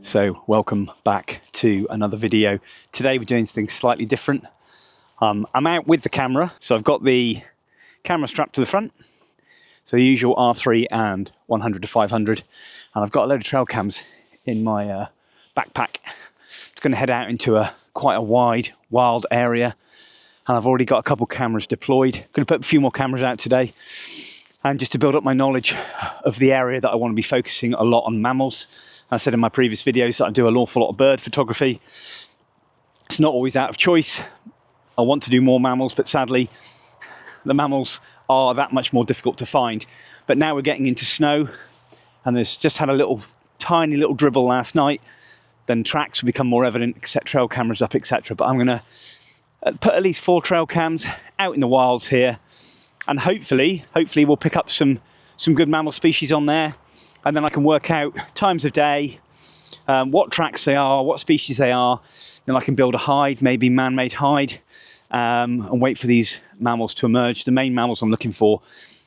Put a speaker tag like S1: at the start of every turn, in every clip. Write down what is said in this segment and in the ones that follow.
S1: So welcome back to another video. Today we're doing something slightly different. I'm out with the camera, so I've got the camera strapped to the front, so the usual R3 and 100 to 500, and I've got a load of trail cams in my backpack. It's going to head out into quite a wide, wild area, and I've already got a couple cameras deployed. Going to put a few more cameras out today, and just to build up my knowledge of the area that I want to be focusing a lot on mammals. I said in my previous videos that I do an awful lot of bird photography. It's not always out of choice. I want to do more mammals, but sadly, the mammals are that much more difficult to find. But now we're getting into snow, and there's just had a tiny little dribble last night. Then tracks will become more evident, set trail cameras up, etc. But I'm going to put at least 4 trail cams out in the wilds here, and hopefully we'll pick up some good mammal species on there. And then I can work out times of day, what tracks they are, what species they are. Then I can build a hide, maybe man-made hide, and wait for these mammals to emerge. The main mammals I'm looking for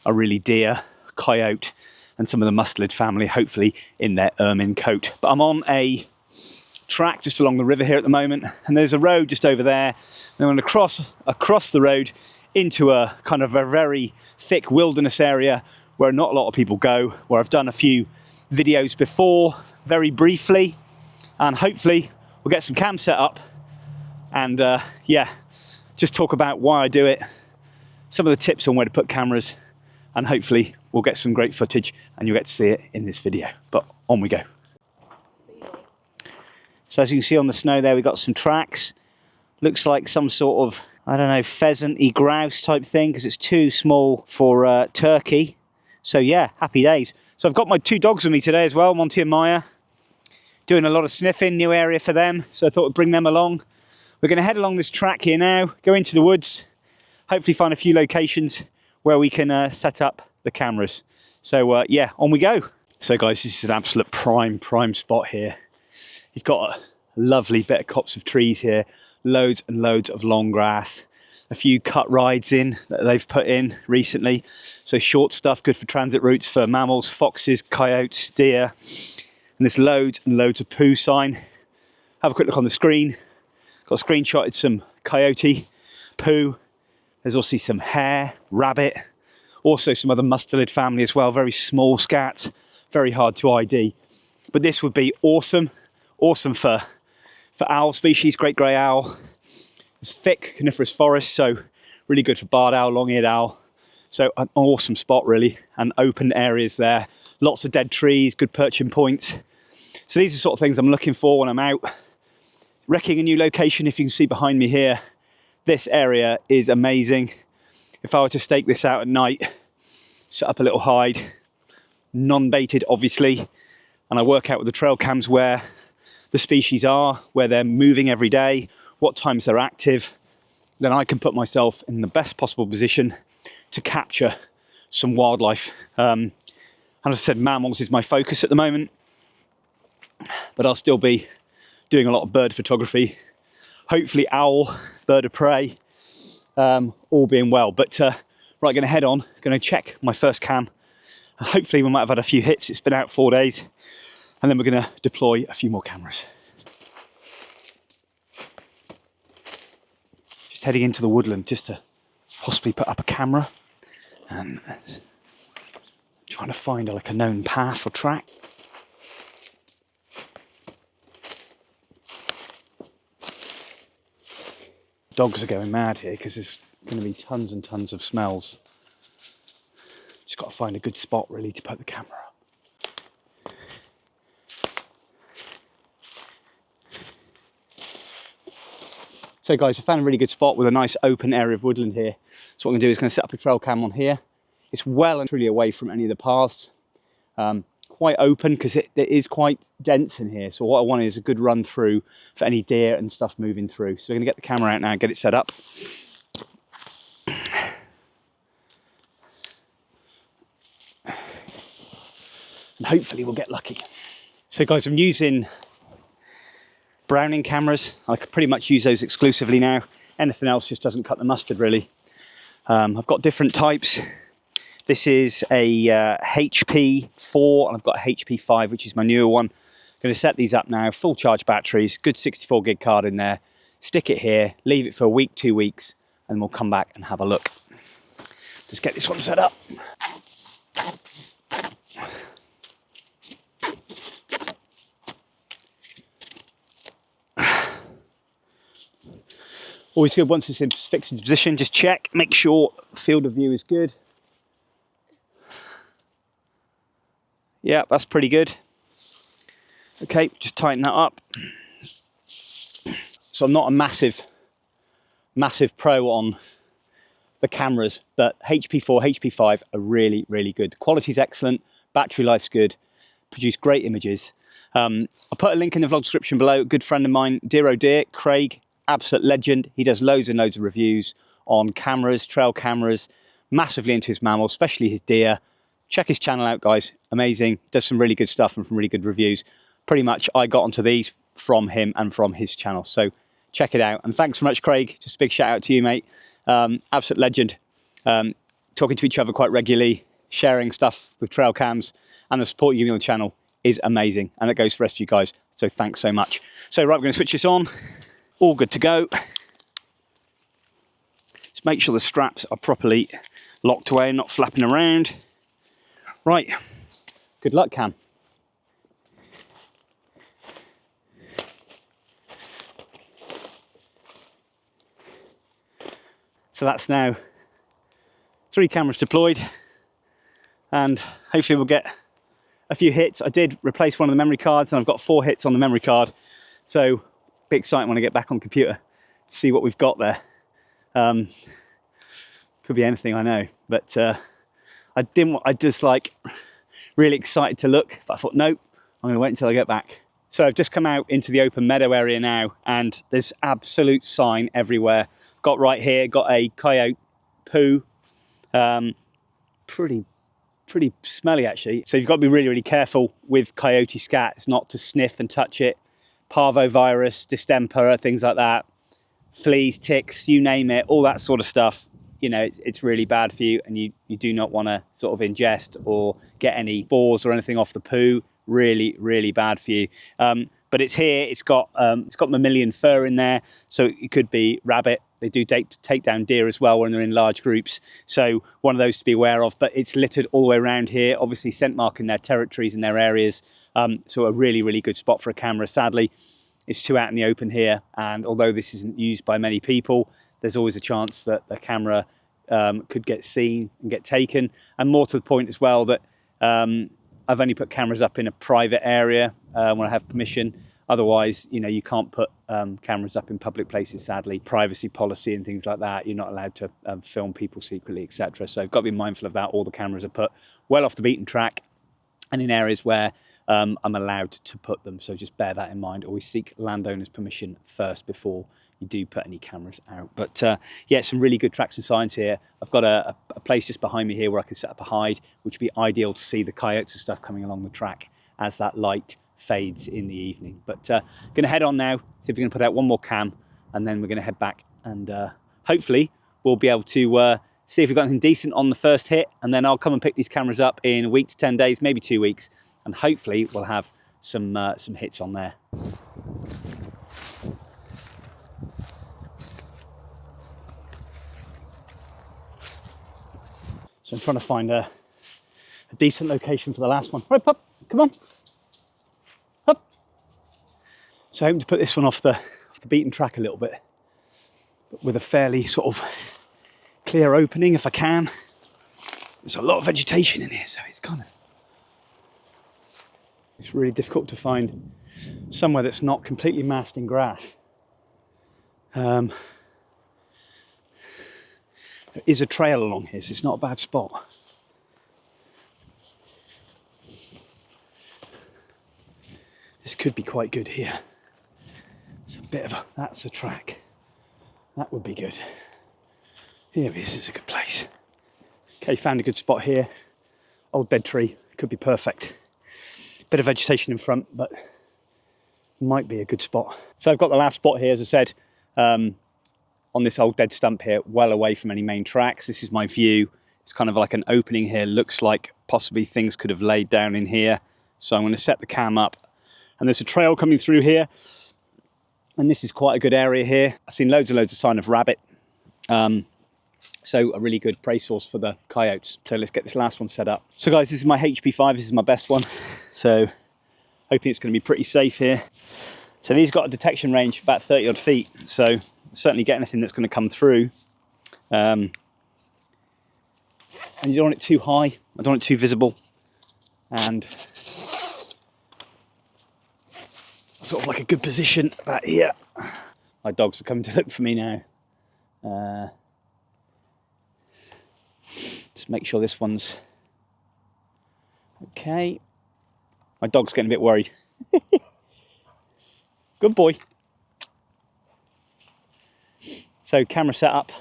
S1: are really deer, coyote, and some of the mustelid family, hopefully in their ermine coat. But I'm on a track just along the river here at the moment, and there's a road just over there. And I'm going to cross across the road into a kind of a very thick wilderness area where not a lot of people go, where I've done a few videos before, very briefly, and hopefully we'll get some cams set up and just talk about why I do it, some of the tips on where to put cameras, and hopefully we'll get some great footage and you'll get to see it in this video. But on we go. So as you can see on the snow there, we've got some tracks. Looks like some sort of, I don't know, pheasant-y grouse type thing, because it's too small for turkey. So yeah, happy days. So I've got my 2 dogs with me today as well, Monty and Maya. Doing a lot of sniffing, new area for them, so I thought I'd bring them along. We're going to head along this track here now, go into the woods, hopefully find a few locations where we can set up the cameras. So yeah, on we go. So guys, this is an absolute prime spot here. You've got a lovely bit of copse of trees here, loads and loads of long grass. A few cut rides in that they've put in recently. So short stuff, good for transit routes for mammals, foxes, coyotes, deer. And there's loads and loads of poo sign. Have a quick look on the screen. Got screenshotted some coyote poo. There's also some hare, rabbit, also some other mustelid family as well. Very small scats, very hard to ID. But this would be awesome for owl species, great grey owl. It's thick coniferous forest, so really good for barred owl, long-eared owl. So an awesome spot really, and open areas there. Lots of dead trees, good perching points. So these are the sort of things I'm looking for when I'm out. Wrecking a new location, if you can see behind me here. This area is amazing. If I were to stake this out at night, set up a little hide, non-baited obviously, and I work out with the trail cams where the species are, where they're moving every day, what times they're active, then I can put myself in the best possible position to capture some wildlife. And as I said, mammals is my focus at the moment, but I'll still be doing a lot of bird photography, hopefully owl, bird of prey, all being well. But right, going to head on, going to check my first cam. Hopefully we might have had a few hits. It's been out 4 days, and then we're going to deploy a few more cameras. Heading into the woodland just to possibly put up a camera, and trying to find like a known path or track. Dogs are going mad here because there's going to be tons and tons of smells. Just got to find a good spot really to put the camera up. So guys, I found a really good spot with a nice open area of woodland here. So what I'm going to do is going to set up a trail cam on here. It's well and truly away from any of the paths. Quite open because it is quite dense in here. So what I want is a good run through for any deer and stuff moving through. So we're going to get the camera out now and get it set up. And hopefully we'll get lucky. So guys, I'm using Browning cameras. I can pretty much use those exclusively now. Anything else just doesn't cut the mustard really. I've got different types. This is a HP4 and I've got a HP5, which is my newer one. Going to set these up now, full charge batteries, good 64 gig card in there, stick it here, leave it for a week, 2 weeks, and we'll come back and have a look. Just get this one set up. Always good once it's fixed into position, just check, make sure field of view is good. Yeah, that's pretty good. Okay, just tighten that up. So I'm not a massive pro on the cameras, but HP4, HP5 are really, really good. Quality's excellent, battery life's good, produce great images. I'll put a link in the vlog description below. A good friend of mine, dear oh dear, Craig, absolute legend. He does loads and loads of reviews on cameras, trail cameras, massively into his mammal, especially his deer. Check his channel out, guys. Amazing. Does some really good stuff and some really good reviews. Pretty much I got onto these from him and from his channel. So check it out. And thanks so much, Craig. Just a big shout out to you, mate. Absolute legend. Talking to each other quite regularly, sharing stuff with trail cams, and the support you give me on the channel is amazing. And it goes for the rest of you guys. So thanks so much. So right, we're going to switch this on. All good to go. Just make sure the straps are properly locked away and not flapping around. Right, good luck, Cam. So that's now 3 cameras deployed, and hopefully we'll get a few hits. I did replace one of the memory cards and I've got 4 hits on the memory card. So be exciting when I get back on the computer to see what we've got there. Could be anything, I know, but I just like really excited to look, but I thought, nope, I'm going to wait until I get back. So I've just come out into the open meadow area now, and there's absolute sign everywhere. Got right here, got a coyote poo, pretty smelly actually. So you've got to be really, really careful with coyote scat. It's not to sniff and touch it. Parvovirus, distemper, things like that, fleas, ticks, you name it, all that sort of stuff. You know, it's really bad for you, and you do not want to sort of ingest or get any spores or anything off the poo. Really, really bad for you. But it's here, it's got mammalian fur in there, so it could be rabbit. They do take down deer as well when they're in large groups. So one of those to be aware of, but it's littered all the way around here, obviously scent marking their territories and their areas. So a really, really good spot for a camera. Sadly, it's too out in the open here, and although this isn't used by many people, there's always a chance that the camera could get seen and get taken. And more to the point as well, that I've only put cameras up in a private area when I have permission. Otherwise, you know, you can't put cameras up in public places, sadly. Privacy policy and things like that. You're not allowed to film people secretly, etc. So I've got to be mindful of that. All the cameras are put well off the beaten track and in areas where I'm allowed to put them. So just bear that in mind. Always seek landowners' permission first before you do put any cameras out. But yeah, some really good tracks and signs here. I've got a place just behind me here where I can set up a hide, which would be ideal to see the coyotes and stuff coming along the track as that light fades in the evening. But going to head on now, see if we can put out one more cam, and then we're going to head back, and hopefully we'll be able to see if we've got anything decent on the first hit, and then I'll come and pick these cameras up in a week to 10 days, maybe 2 weeks, and hopefully we'll have some hits on there. So I'm trying to find a decent location for the last one. Right, pup, come on. Up. So I'm hoping to put this one off the beaten track a little bit, but with a fairly sort of clear opening if I can. There's a lot of vegetation in here, so it's really difficult to find somewhere that's not completely masked in grass. There is a trail along here, so it's not a bad spot. This could be quite good here. It's a bit of that's a track. That would be good. Here, this is a good place. Okay, found a good spot here. Old dead tree, could be perfect. Bit of vegetation in front, but might be a good spot. So I've got the last spot here, as I said, on this old dead stump here, well away from any main tracks. This is my view. It's kind of like an opening here. Looks like possibly things could have laid down in here. So I'm going to set the cam up and there's a trail coming through here. And this is quite a good area here. I've seen loads and loads of sign of rabbit. So a really good prey source for the coyotes. So let's get this last one set up. So guys, this is my HP5, this is my best one. So hoping it's going to be pretty safe here. So these got a detection range of about 30 odd feet. So certainly get anything that's going to come through. And you don't want it too high, I don't want it too visible. And sort of like a good position about here. My dogs are coming to look for me now. Just make sure this one's okay. My dog's getting a bit worried. Good boy. So camera setup.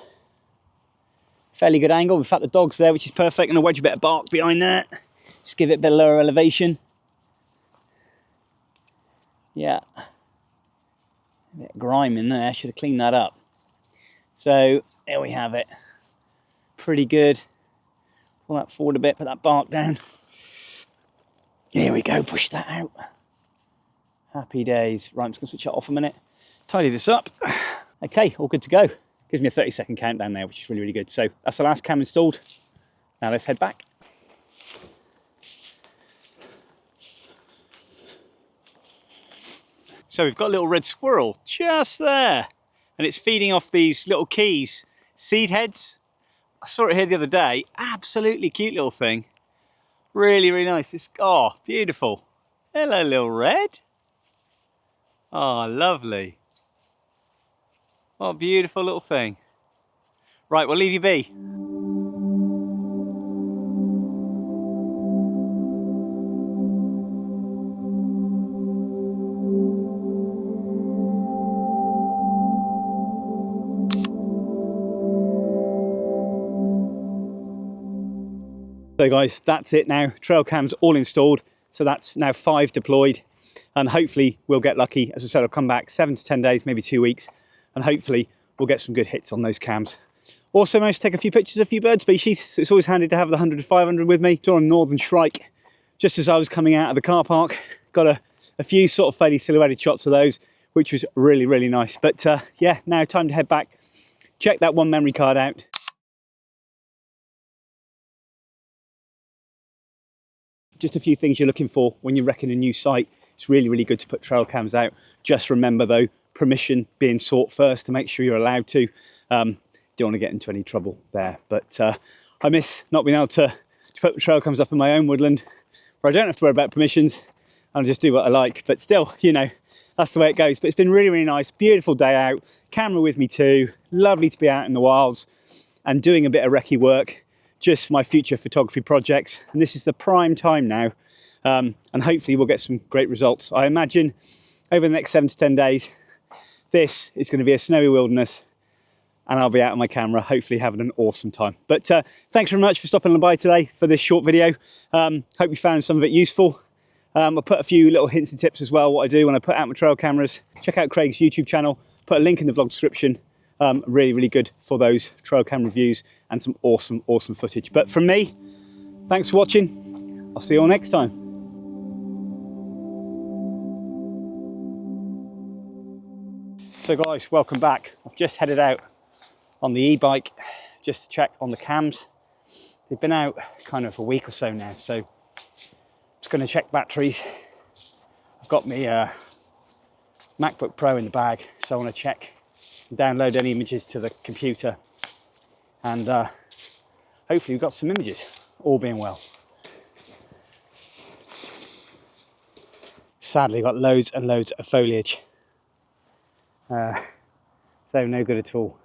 S1: Fairly good angle. In fact, the dog's there, which is perfect. And I'll wedge a bit of bark behind there. Just give it a bit of lower elevation. Yeah. A bit of grime in there. Should have cleaned that up. So there we have it. Pretty good. Pull that forward a bit, put that bark down. Here we go, push that out. Happy days. Right, I'm just going to switch it off a minute. Tidy this up. Okay, all good to go. Gives me a 30-second countdown there, which is really, really good. So that's the last cam installed. Now let's head back. So we've got a little red squirrel just there. And it's feeding off these little keys. Seed heads. I saw it here the other day. Absolutely cute little thing. Really, really nice. It's, oh, beautiful. Hello, little red. Oh, lovely. What a beautiful little thing. Right, we'll leave you be. So guys, that's it now. Trail cams all installed. So that's now 5 deployed. And hopefully we'll get lucky. As I said, I'll come back 7 to 10 days, maybe 2 weeks. And hopefully we'll get some good hits on those cams. Also managed to take a few pictures of a few bird species. So it's always handy to have the 100 to 500 with me. Saw a northern shrike just as I was coming out of the car park. Got a few sort of fairly silhouetted shots of those, which was really, really nice. But yeah, now time to head back. Check that one memory card out. Just a few things you're looking for when you're wrecking a new site. It's really, really good to put trail cams out. Just remember though, permission being sought first to make sure you're allowed to. Don't want to get into any trouble there. But I miss not being able to put the trail cams up in my own woodland where I don't have to worry about permissions. I'll just do what I like. But still, you know, that's the way it goes. But it's been really, really nice. Beautiful day out. Camera with me too. Lovely to be out in the wilds and doing a bit of recce work. Just for my future photography projects, and this is the prime time now, and hopefully we'll get some great results. I imagine over the next 7 to 10 days this is going to be a snowy wilderness and I'll be out on my camera hopefully having an awesome time. But thanks very much for stopping by today for this short video. Hope you found some of it useful. I'll put a few little hints and tips as well, what I do when I put out my trail cameras. Check out Craig's YouTube channel, put a link in the vlog description. Really, really good for those trail cam reviews and some awesome, awesome footage. But from me, thanks for watching. I'll see you all next time. So guys, welcome back. I've just headed out on the e-bike just to check on the cams. They've been out kind of a week or so now, so just going to check batteries. I've got my MacBook Pro in the bag, so I want to check and download any images to the computer, and hopefully we've got some images, all being well. Sadly, got loads and loads of foliage, so no good at all.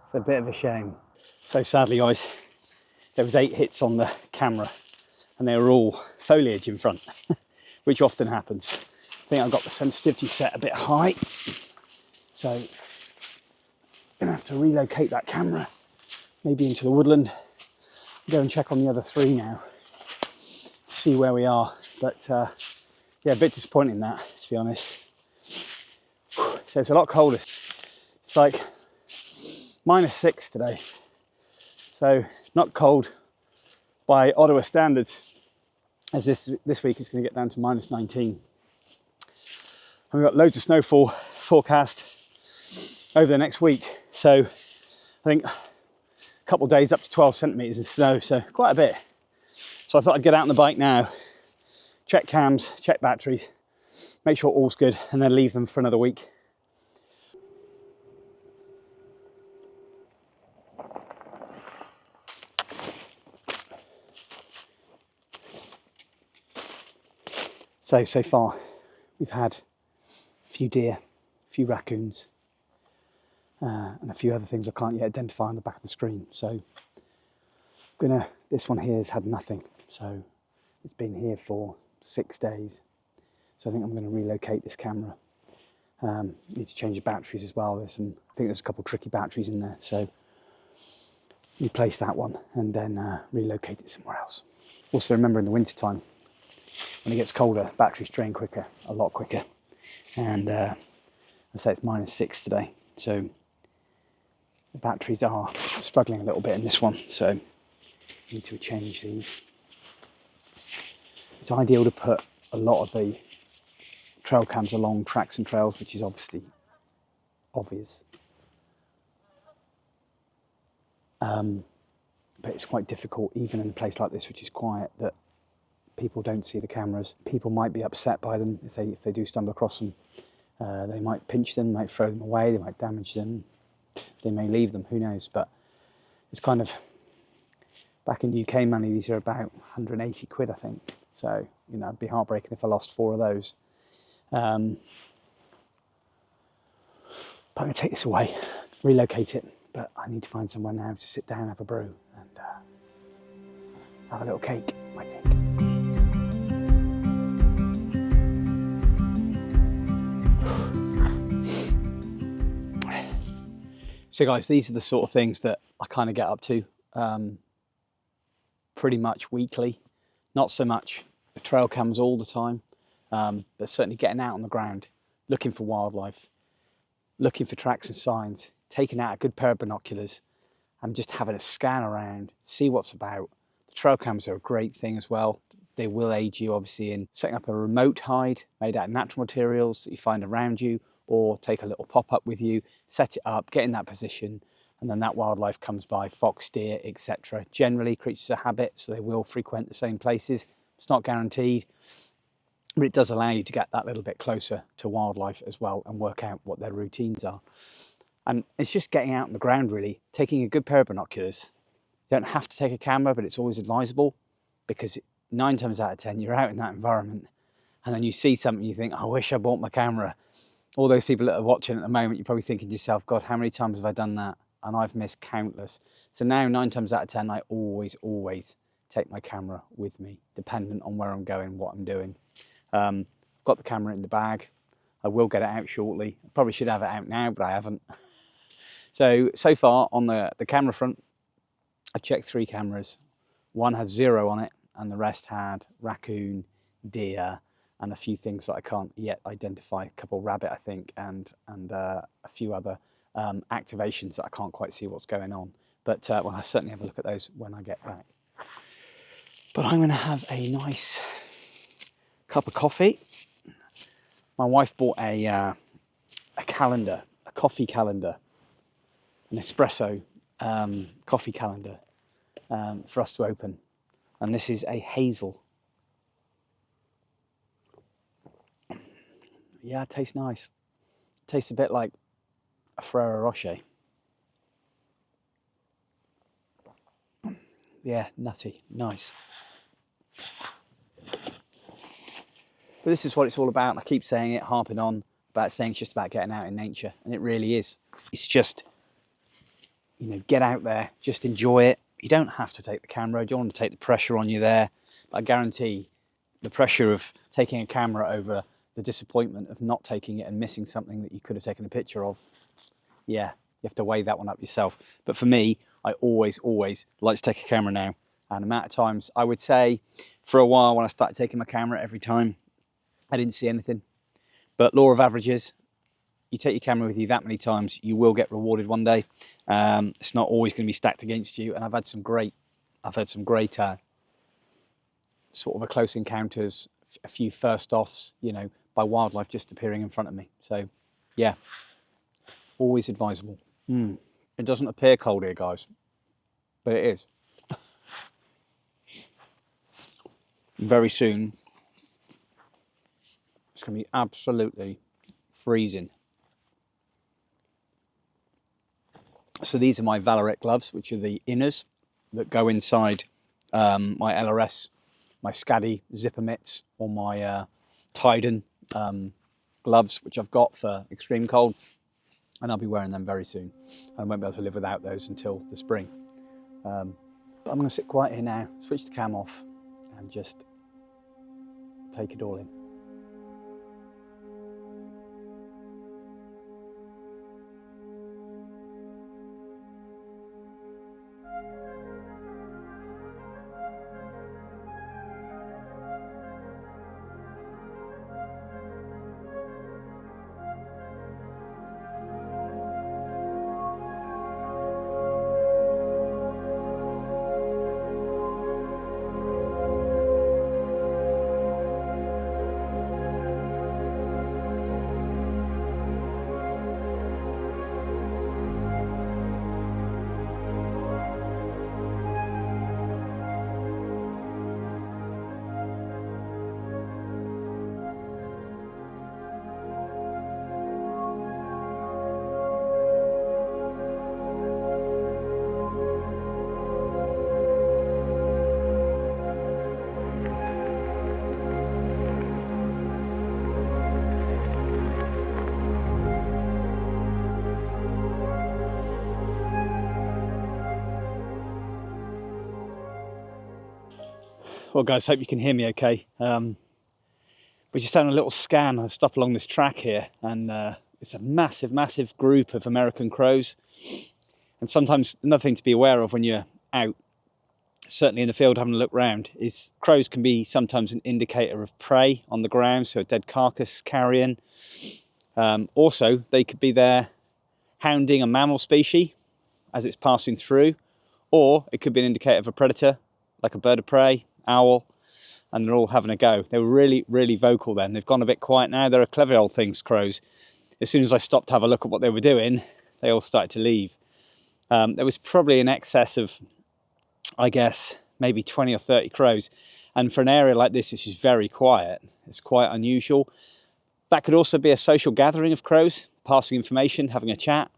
S1: It's a bit of a shame. So sadly guys, there was 8 hits on the camera and they were all foliage in front, which often happens. I think I got the sensitivity set a bit high, so I'm gonna have to relocate that camera maybe into the woodland, go and check on the other 3 now to see where we are. But yeah, a bit disappointing that, to be honest. So it's a lot colder. It's like -6 today, so not cold by Ottawa standards,
S2: as this week it's going to get down to -19. And we've got loads of snowfall forecast over the next week. So I think a couple of days up to 12 centimetres of snow, so quite a bit. So I thought I'd get out on the bike now, check cams, check batteries, make sure all's good, and then leave them for another week. So far we've had a few deer, a few raccoons, and a few other things I can't yet identify on the back of the screen. So this one here has had nothing. So it's been here for 6 days. So I think I'm going to relocate this camera. Need to change the batteries as well. I think there's a couple of tricky batteries in there. So replace that one and then relocate it somewhere else. Also remember in the winter time, when it gets colder, batteries drain quicker, a lot quicker. And I say it's -6 today. So the batteries are struggling a little bit in this one. So I need to change these. It's ideal to put a lot of the trail cams along tracks and trails, which is obviously obvious. But it's quite difficult, even in a place like this, which is quiet, that people don't see the cameras. People might be upset by them if they do stumble across them. They might pinch them, might throw them away, they might damage them, they may leave them, who knows. But it's kind of, back in UK money, these are about 180 quid, I think. So, you know, it'd be heartbreaking if I lost 4 of those. But I'm going to take this away, relocate it, but I need to find somewhere now to sit down, have a brew, and have a little cake, I think. So guys, these are the sort of things that I kind of get up to pretty much weekly. Not so much the trail cams all the time, but certainly getting out on the ground, looking for wildlife, looking for tracks and signs, taking out a good pair of binoculars and just having a scan around, see what's about. The trail cams are a great thing as well. They will aid you obviously in setting up a remote hide made out of natural materials that you find around you, or take a little pop-up with you, set it up, get in that position, and then that wildlife comes by, fox, deer, etc. Generally, creatures of habit, so they will frequent the same places. It's not guaranteed, but it does allow you to get that little bit closer to wildlife as well and work out what their routines are. And it's just getting out on the ground, really, taking a good pair of binoculars. You don't have to take a camera, but it's always advisable, because 9 times out of 10, you're out in that environment, and then you see something, you think, I wish I bought my camera. All those people that are watching at the moment, you're probably thinking to yourself, God, how many times have I done that? And I've missed countless. So now 9 times out of 10, I always take my camera with me, dependent on where I'm going, what I'm doing. Got the camera in the bag. I will get it out shortly. I probably should have it out now, but I haven't. So far on the camera front, I checked 3 cameras. One had 0 on it, and the rest had raccoon, deer, and a few things that I can't yet identify. A couple rabbit, I think, and a few other activations that I can't quite see what's going on. But well, I'll certainly have a look at those when I get back. But I'm going to have a nice cup of coffee. My wife bought a calendar, a coffee calendar, an espresso coffee calendar for us to open. And this is a hazel. Yeah, it tastes nice. It tastes a bit like a Ferrero Rocher. Yeah, nutty, nice. But this is what it's all about. And I keep saying it, harping on about saying it's just about getting out in nature. And it really is. It's just, you know, get out there, just enjoy it. You don't have to take the camera. You don't want to take the pressure on you there. But I guarantee the pressure of taking a camera over the disappointment of not taking it and missing something that you could have taken a picture of. Yeah, you have to weigh that one up yourself. But for me, I always like to take a camera now. And the amount of times, I would say, for a while when I started taking my camera every time, I didn't see anything. But law of averages, you take your camera with you that many times, you will get rewarded one day. It's not always going to be stacked against you. And I've had some great sort of a close encounters, a few first offs, you know, by wildlife just appearing in front of me. So yeah, always advisable. It doesn't appear cold here, guys, but it is. Very soon, it's going to be absolutely freezing. So these are my Vallerret gloves, which are the inners that go inside my LRS, my Skadi zipper mitts, or my Tiden gloves, which I've got for extreme cold, and I'll be wearing them very soon. I won't be able to live without those until the spring. But I'm going to sit quiet here now, switch the cam off, and just take it all in. Well guys, hope you can hear me okay. We're just having a little scan. I stop along this track here, and it's a massive group of American crows. And sometimes another thing to be aware of when you're out, certainly in the field having a look round, is crows can be sometimes an indicator of prey on the ground, so a dead carcass carrion. Also, they could be there hounding a mammal species as it's passing through, or it could be an indicator of a predator, like a bird of prey, owl, and they're all having a go. They were really vocal then. They've gone a bit quiet now. They're a clever old things, crows. As soon as I stopped to have a look at what they were doing, they all started to leave. There was probably in excess of, I guess, maybe 20 or 30 crows. And for an area like this, which is very quiet, it's quite unusual. That could also be a social gathering of crows, passing information, having a chat,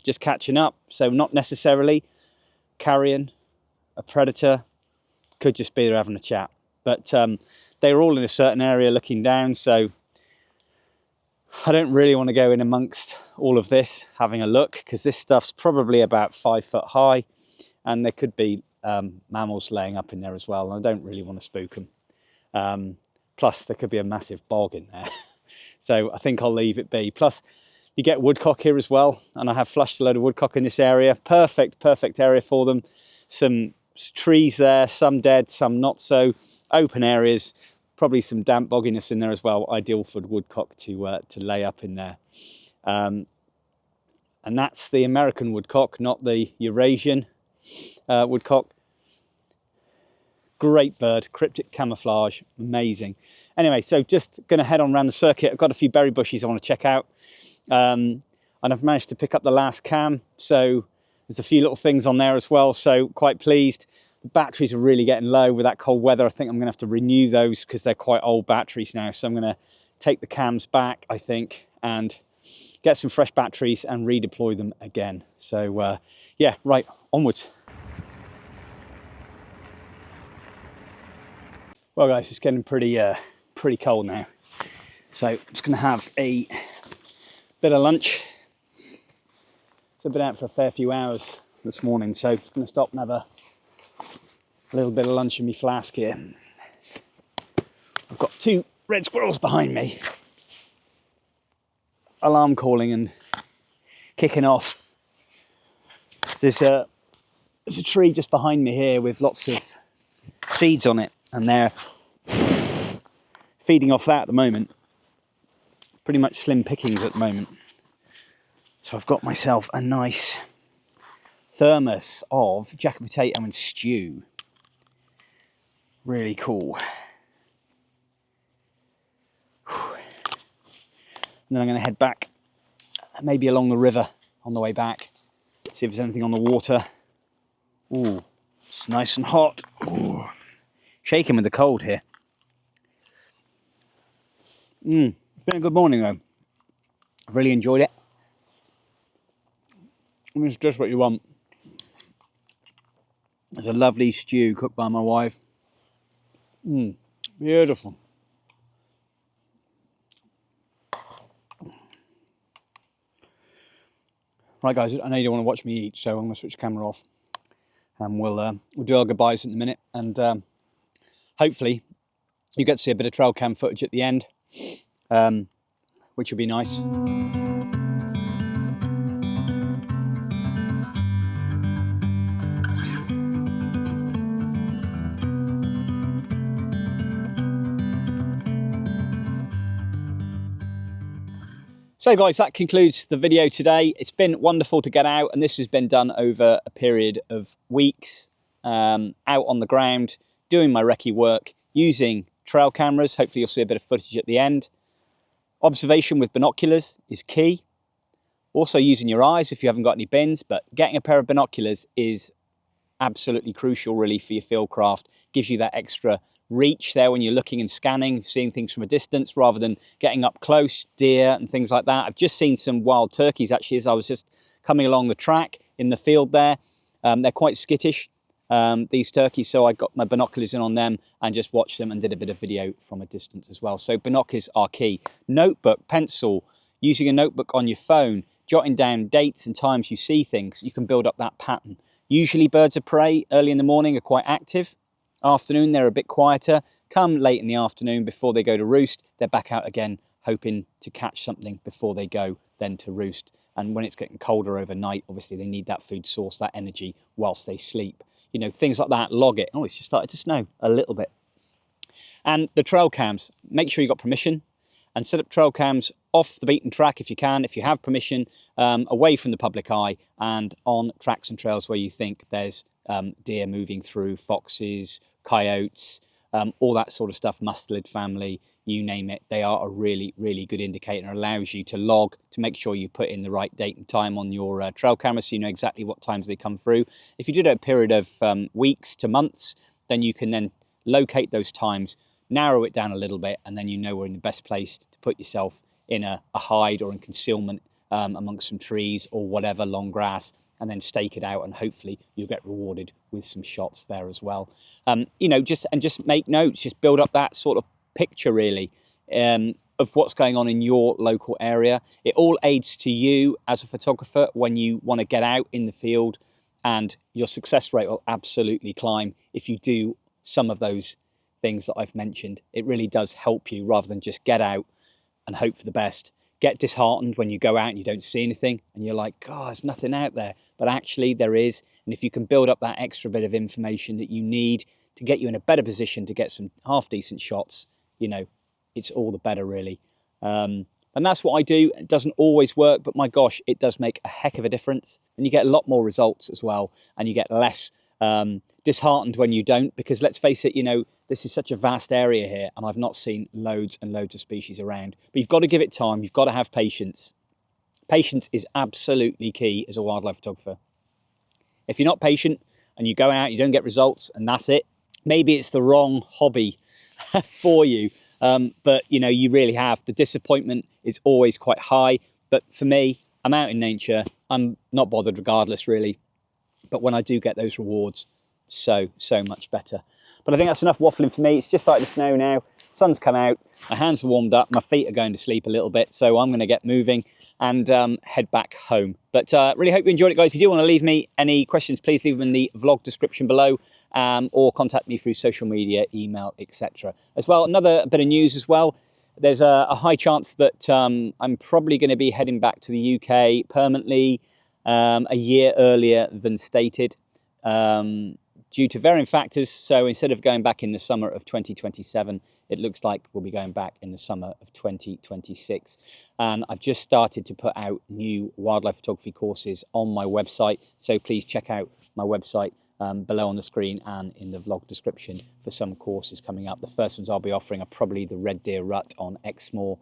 S2: just catching up. So not necessarily carrion, a predator, could just be there having a chat. But they were all in a certain area looking down, so I don't really want to go in amongst all of this having a look, because this stuff's probably about 5 foot high, and there could be mammals laying up in there as well, and I don't really want to spook them. Plus there could be a massive bog in there. So I think I'll leave it be. Plus you get woodcock here as well, and I have flushed a load of woodcock in this area. Perfect area for them. Some trees there, some dead, some not so. Open areas, probably some damp bogginess in there as well. Ideal for the woodcock to lay up in there. And that's the American woodcock, not the Eurasian woodcock. Great bird, cryptic camouflage, amazing. Anyway, so just going to head on around the circuit. I've got a few berry bushes I want to check out. And I've managed to pick up the last cam, so there's a few little things on there as well, so quite pleased. The batteries are really getting low with that cold weather. I think I'm going to have to renew those because they're quite old batteries now, so I'm going to take the cams back, I think, and get some fresh batteries and redeploy them again. So yeah, right, onwards. Well guys, it's getting pretty cold now, so I'm just going to have a bit of lunch. So I've been out for a fair few hours this morning, so I'm going to stop and have a little bit of lunch in my flask here. I've got 2 red squirrels behind me, alarm calling and kicking off. There's a tree just behind me here with lots of seeds on it, and they're feeding off that at the moment. Pretty much slim pickings at the moment. So I've got myself a nice thermos of jacket potato and stew. Really cool. And then I'm going to head back, maybe along the river on the way back, see if there's anything on the water. Ooh, it's nice and hot. Ooh. Shaking with the cold here. It's been a good morning though. I've really enjoyed it. I mean, it's just what you want. There's a lovely stew cooked by my wife. Beautiful. Right guys, I know you don't want to watch me eat, so I'm going to switch the camera off. And we'll do our goodbyes in a minute. And hopefully you get to see a bit of trail cam footage at the end, which will be nice. So guys, that concludes the video today. It's been wonderful to get out, and this has been done over a period of weeks, out on the ground, doing my recce work, using trail cameras. Hopefully you'll see a bit of footage at the end. Observation with binoculars is key. Also using your eyes if you haven't got any bins, but getting a pair of binoculars is absolutely crucial really for your field craft. Gives you that extra reach there when you're looking and scanning, seeing things from a distance rather than getting up close, deer and things like that. I've just seen some wild turkeys actually as I was just coming along the track in the field there. They're quite skittish, these turkeys, so I got my binoculars in on them and just watched them and did a bit of video from a distance as well. So binoculars are key. Notebook, pencil, using a notebook on your phone, jotting down dates and times you see things, you can build up that pattern. Usually birds of prey early in the morning are quite active. Afternoon, they're a bit quieter. Come late in the afternoon before they go to roost, they're back out again, hoping to catch something before they go then to roost. And when it's getting colder overnight, obviously they need that food source, that energy whilst they sleep. You know, things like that, log it. Oh, it's just started to snow a little bit. And the trail cams, make sure you've got permission and set up trail cams off the beaten track if you can, if you have permission, away from the public eye and on tracks and trails where you think there's deer moving through, foxes, coyotes, all that sort of stuff, mustelid family, you name it. They are a really, really good indicator and allows you to log to make sure you put in the right date and time on your trail camera so you know exactly what times they come through. If you did a period of weeks to months, then you can then locate those times, narrow it down a little bit, and then you know we're in the best place to put yourself in a hide or in concealment amongst some trees or whatever, long grass, and then stake it out, and hopefully you'll get rewarded with some shots there as well. You know, just make notes, just build up that sort of picture really of what's going on in your local area. It all aids to you as a photographer when you want to get out in the field, and your success rate will absolutely climb if you do some of those things that I've mentioned. It really does help you rather than just get out and hope for the best. Get disheartened when you go out and you don't see anything and you're like, God, there's nothing out there. But actually there is. And if you can build up that extra bit of information that you need to get you in a better position to get some half decent shots, you know, it's all the better really. And that's what I do. It doesn't always work, but my gosh, it does make a heck of a difference. And you get a lot more results as well. And you get less disheartened when you don't, because let's face it, you know, this is such a vast area here and I've not seen loads and loads of species around. But you've got to give it time. You've got to have patience. Patience is absolutely key as a wildlife photographer. If you're not patient and you go out, you don't get results and that's it, maybe it's the wrong hobby for you. But, you know, you really have. The disappointment is always quite high. But for me, I'm out in nature. I'm not bothered regardless, really. But when I do get those rewards, so much better. But I think that's enough waffling for me. It's just starting to snow now. Sun's come out. My hands are warmed up. My feet are going to sleep a little bit. So I'm going to get moving and head back home. But really hope you enjoyed it, guys. If you do want to leave me any questions, please leave them in the vlog description below, or contact me through social media, email, etc. As well, another bit of news as well. There's a high chance that I'm probably going to be heading back to the UK permanently a year earlier than stated, due to varying factors. So instead of going back in the summer of 2027, it looks like we'll be going back in the summer of 2026. And I've just started to put out new wildlife photography courses on my website. So please check out my website below on the screen and in the vlog description for some courses coming up. The first ones I'll be offering are probably the Red Deer Rut on Exmoor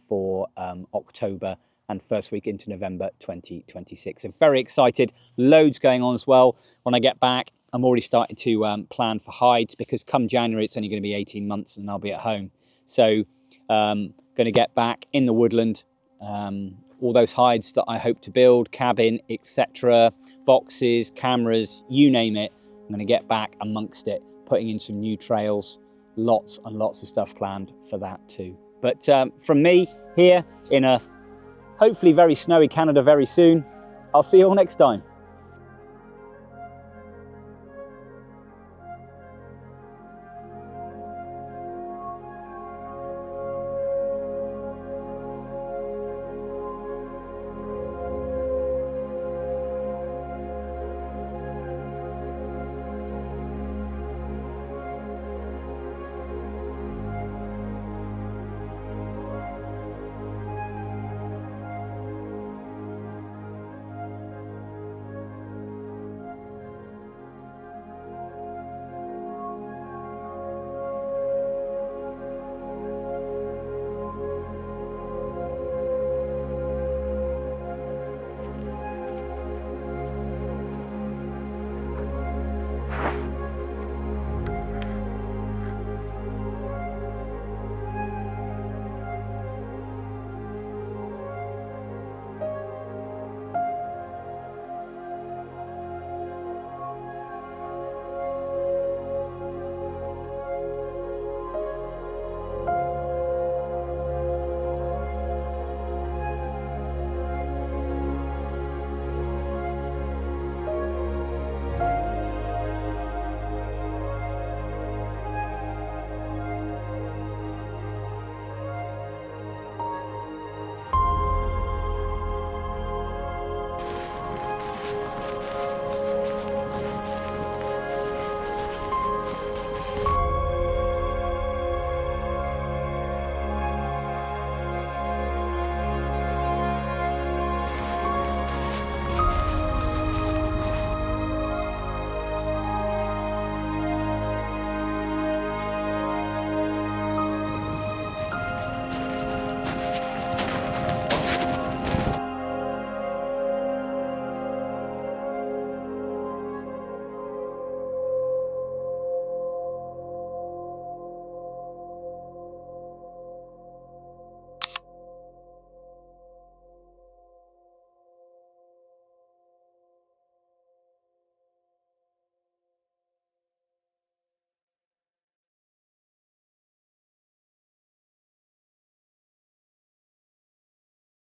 S2: for October and first week into November 2026. So very excited, loads going on as well. When I get back, I'm already starting to plan for hides, because come January it's only going to be 18 months and I'll be at home. So going to get back in the woodland, all those hides that I hope to build, cabin, etc., boxes, cameras, you name it. I'm going to get back amongst it, putting in some new trails, lots and lots of stuff planned for that too. But from me here in a hopefully very snowy Canada very soon, I'll see you all next time.